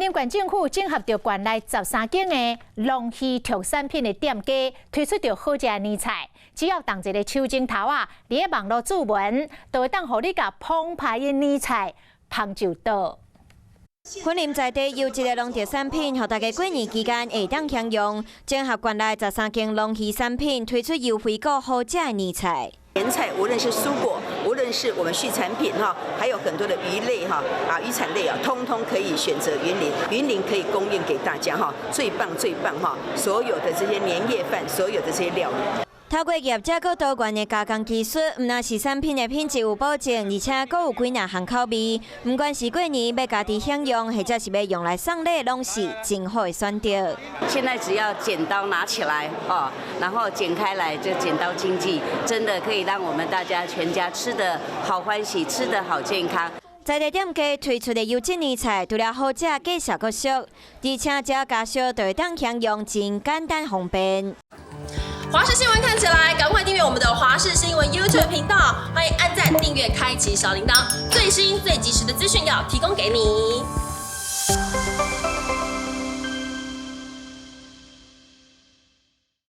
林县政府整合着县内13间的农渔特产品的店家，推出着好食的年菜。只要动一个手指头啊，你喺网络注文，就会当互你甲澎湃的年菜捧就到。 云林在地有一个农特产品，让大家过年期间会当享用。整合县内13间农渔产品，推出优惠购好食的年菜。 年菜无论是蔬果，无论是我们畜产品哈，还有很多的鱼类哈渔产类啊，通通可以选择云林，云林可以供应给大家哈，最棒哈！所有的这些年夜饭，所有的这些料理。 透过业者佮多元的加工技术，唔但是产品的品质有保证，而且佮有几若项口味。唔管是过年要家己享用，或者是要用来送礼，拢是真好的选择。现在只要剪刀拿起来哦，然后剪开来就剪刀经济，真的可以让我们大家全家吃得好欢喜，吃得好健康。 在地店家推出的优质年菜，除了好食，价小个俗，而且只要加烧就会当享用，真简单方便。 华视新闻看起来，赶快订阅我们的华视新闻 YouTube 频道，欢迎按赞、订阅、开启小铃铛，最新最及时的资讯要提供给你。